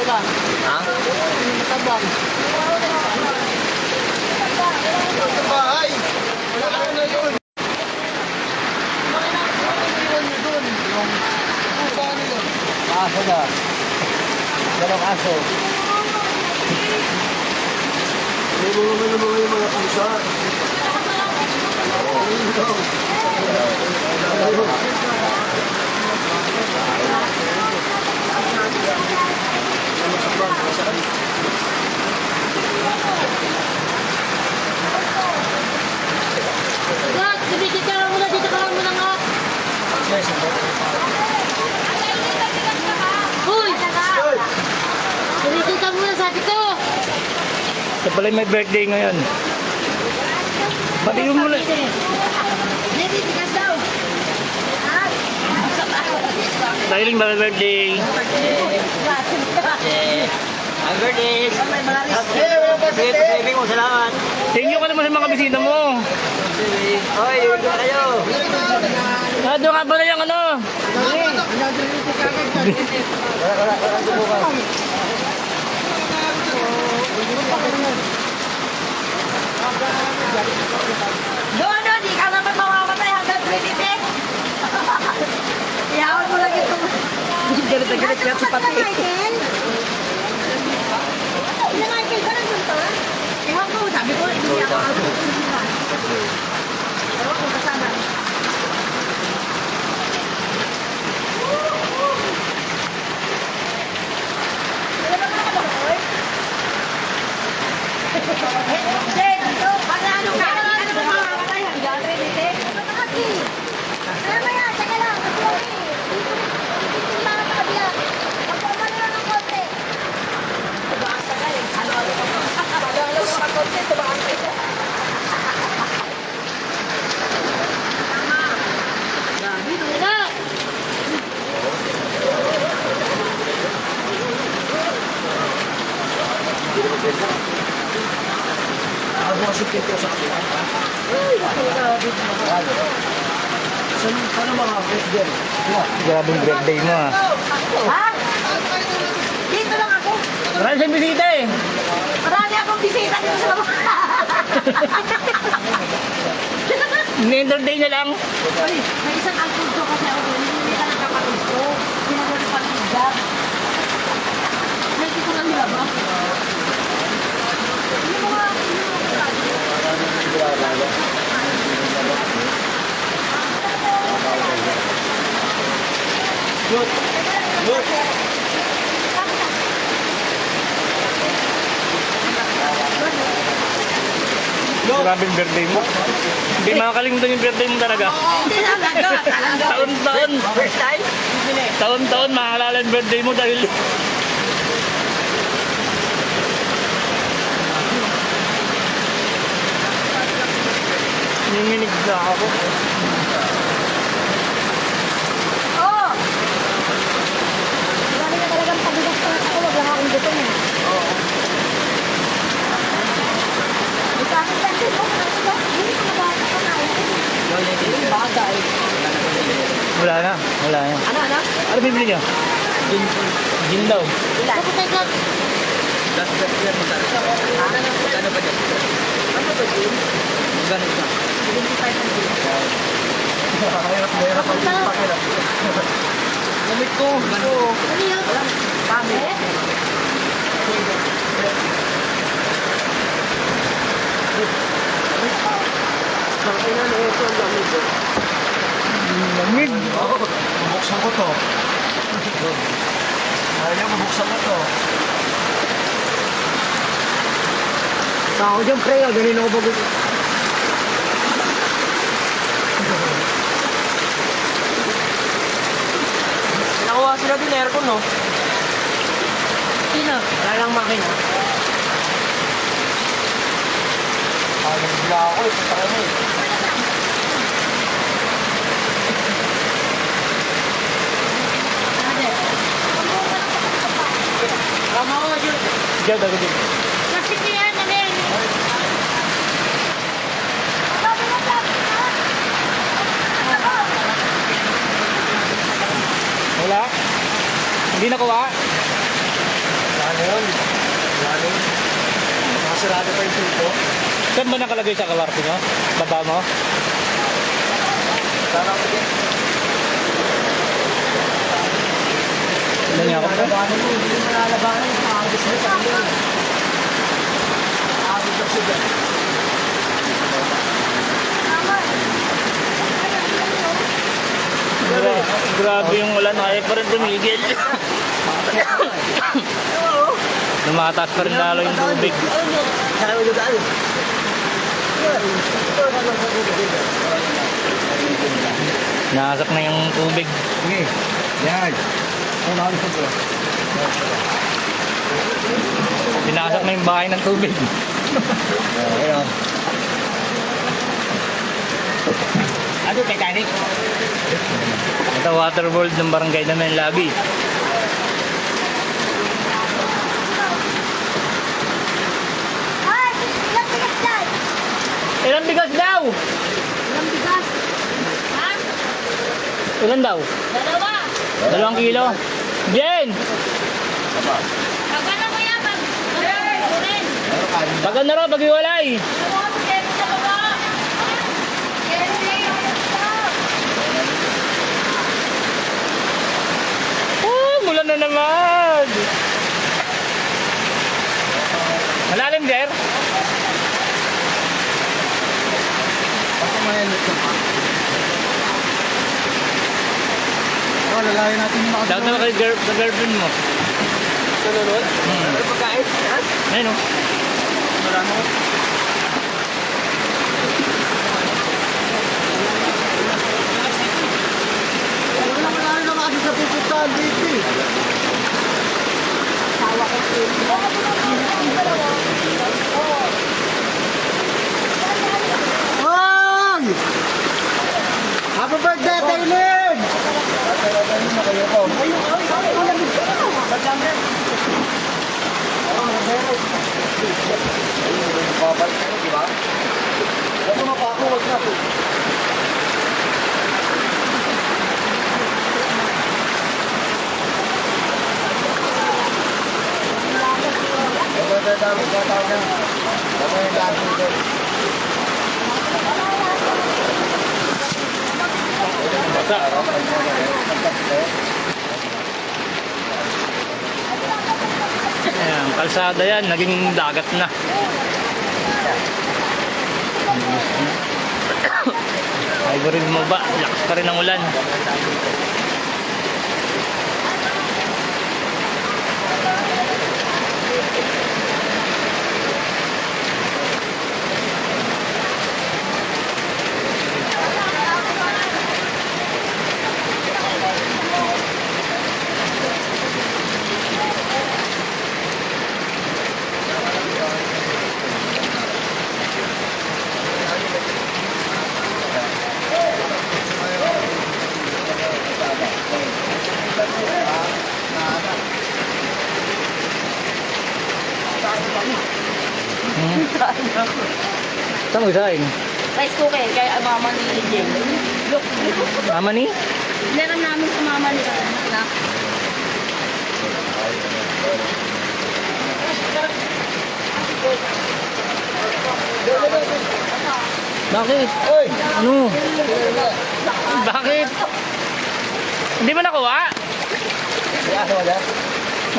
talaga. Ha? Matabang. Sa bahay. Wala ka na yun. Aso na. Dalawang aso. May mga pusa. Dad, dito ka lang muna nga. Hoy! Dito ka muna, sabi ko. Ito pala may birthday ngayon. Batiin mo muna. Dito, tigas daw. Dahil may birthday. Ang birthday. Sige, pasayabing mo. Salamat. Thank you ka naman sa mga bisita mo. Hoy, yun na kayo. Doon nga pala yung ano. Doon, di ka naman mamamatay hanggang 20. Ihawan mo lang ito. Galit na galit yan si Pati. Michael, ba nandun to? Ewan ko, sabi ko, hindi ako ewan ko, kasama. Wala ba mga kabakoy? Hindi, dito, pag ano ka, hindi ka naman mamamatay hanggang 20. Ano kasi? Kaya maya, teka lang, kasi hindi mga kabila. Magpapalo lang ng konti. Halo-halo mga konti, tumakan kayo. Wala! Ako kasi pinto sa kapila. Paano mga birthday? Grabing birthday mo ah. Ha? Dito lang ako. Marami siyang bisita eh. Marami akong bisita dito sa labas. Ni-entertain niya lang. Uy, may isang alcohol ko kasi ako doon. Hindi ka nagkakatid ko. Ginagawa pa ng hijab. Hindi ko lang nila ba? Hindi mo nga. Look! Look! Grabing birthday mo. Hindi makakalimutan yung birthday mo talaga. Hindi talaga. Taon-taon. First time? Taon-taon maaalala yung birthday mo dahil nanginginig na ako. Oo. Marami na talagang pabigas pa ako. Wag lang akong gutom eh. May kapit lang din ko. Hindi ko nabasa ka na. Bagay. Wala na. Wala na. Ano? Ano bibili niyo? Gin daw. Ilan? Kapatay ka. Gano'n pa dyan? Ano ba yun? Gano'n pa? 75 Mahirap ang pakila. Lamit ko. Ano yun? Pami. Nakainan na ito ang lamig. Lamig. Oo, bubuksan ko to. Ayaw, bubuksan ko to. Ako dyan, pre. Ganin ako bago. Nakuha sila din aircon, no? Sino? Lalang makina. Ayaw bigla ako, ito sa kanya eh. Tama ko, Jun. Diyan, dago din. Kasi yan, alin? Wala? Hindi nakuha? Ano yun? Ano? Nakasirado pa yung pinto. Saan ba nakalagay sa kawarto nyo? Baba mo? Sarap ko din. Ilan niya ako? Ano mo, hindi mo nalabanan. Maagos mo pa yun. Maagos na siya. Tama. Grabe yung ulan. Kaya pa rin tumigil. Lumataas pa rin lalo yung tubig. Saan mo dadaan? Nasak na yung tubig. Sige. Yan. Ano na ako ito? Binasak na yung bahay ng tubig. Ayan. Ano, Titanic? Ito waterworld ng barangay namin Labi. Ay, ilang bigas dyan? Ilan bigas daw? Ilang bigas? Ha? Ilan daw? Dalawa. 2 kilo. Jen! Magkano mo yan? Jen! Pag ano raw, pag-iwalay. Oh, mula na naman. Malalim, sir? Baka mayalit ka pa. Oh, lalayan natin yung mga Dapat na kay sa girlfriend mo. Sunod? Ano pagkain? Ha? Ayun o. marami. Wala naman namin naman kasi sa pupuntahan dito eh. Tawa ko sila. Hoy! Happy birthday, Taylor! Basa. Ayan, kalsada yan. Naging dagat na. Ay, rin mo ba? Lakas pa rin ang ulan. Saan mo isahin? Rice cooker, kaya mama ni Jim. Look, Mama ni? meron namin sa mama ni anak. Bakit? Hoy! Ano? Bakit? Hindi mo nakuha? May aso wala?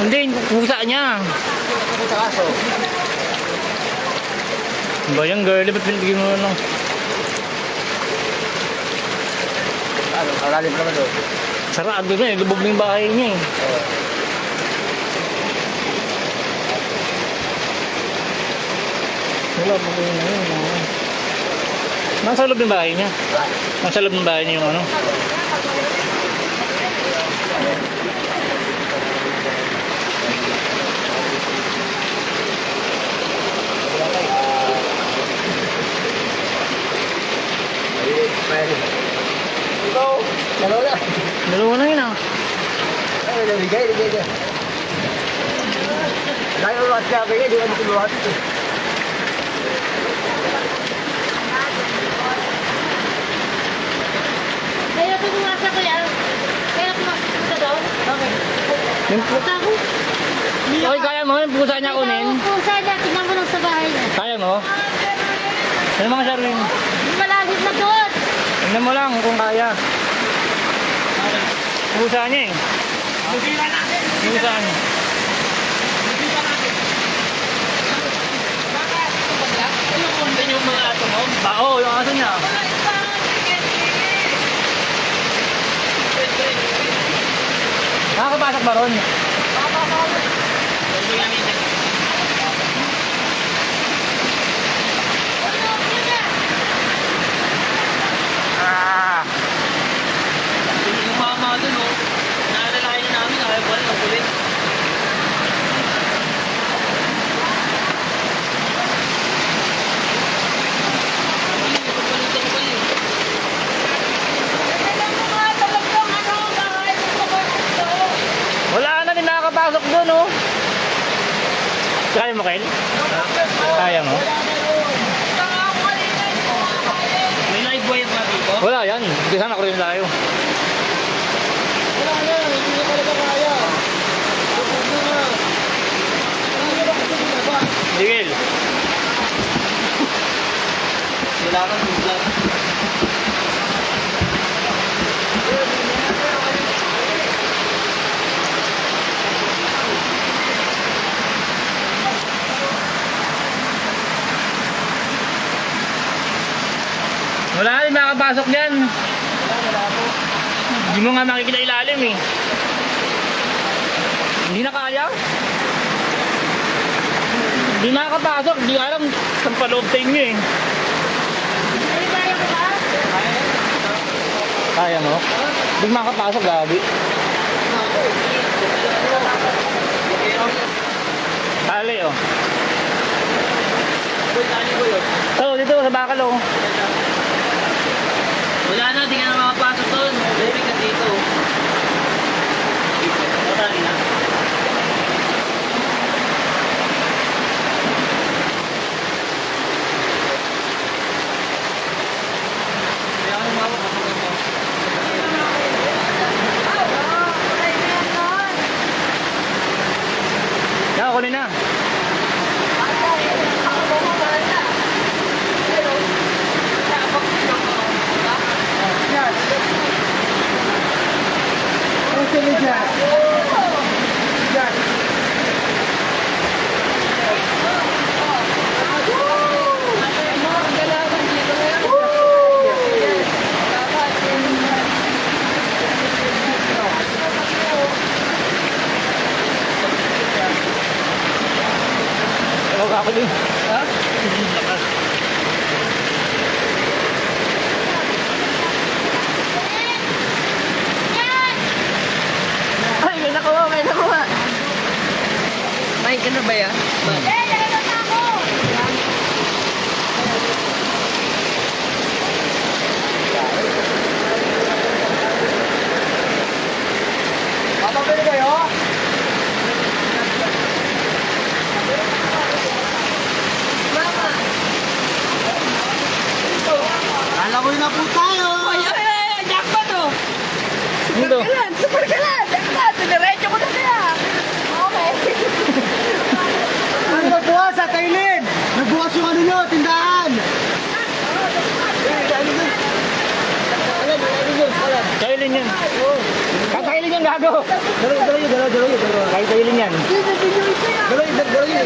Hindi, pusa niya. Ako sa aso. Ba yung girlie, ba't pinagiging mo lang? Ano? Kalalim naman doon. Sarado na eh, lubog na yung bahay niya eh. Wala pa kayo na yun. Nasa loob ng bahay niya. Nasa loob ng bahay niya yung ano. Ito! Dalawa na! Dalawa na yun ah. Ay, nabigay. Layo ang mga sinabi niya, di ba matuluhan ito? Kaya pumasa ko yan. Kaya pumasa ko daw. Okay. Yung Punta ako. okay, kaya Kaya mo, yung pusa niya kunin. Pusa niya, tingnan mo lang sa bahay niya. Kaya mo? Ano mga Sherwin? Malalim na doon. Tingnan mo lang kung kaya. Pusa niya eh. Pusa niya. Yung mga ato mo. Oo, yung aso niya. Nakakapasok ba ron? Ah! Yung mama dun, oh. Naalalayan namin, ayaw ko rin ang kulit. Wala na din nakakapasok doon, oh. Kaya mo, Kyle? Kaya mo? May live wire ba dito? Wala yan. Hindi sana ko rin tayo. Wala na, hindi na talaga kaya. Tapos na nga. Ano na kasi ginaba? Digil. Wala kang vlog. Wala na din makakapasok yan. Hindi mo nga makikita ilalim eh. Hindi na kaya. Hindi makakapasok. Hindi alam saan pa loob sa inyo eh. Ay, kaya ko ba? Kaya mo? Hindi makakapasok, gabi. Tali oh. Boy, tali ko yun. Oh, dito sa bakal oh. Wala na, di ka na makapasok doon. Direct ka dito. Matali na. Kaya ako lumawak ako dito. Nakakunin na. Ang sila dyan. Dyan. Ewan ako din. Ha? Ay, may nakuha, may nakuha. May ka na ba yan? Eh, nalabas ako. Papapili kayo? Alam na po tayo. Jackpot oh! Dito. Super kalan! Jackpot! Diretso ko na kaya! Okay. Ano nagbukas sa Tailin? Nagbukas yung ano nyo, tindahan. Kailin yan. Kakailin yan, gago. Dalawa. Kailin yan. Dalawa.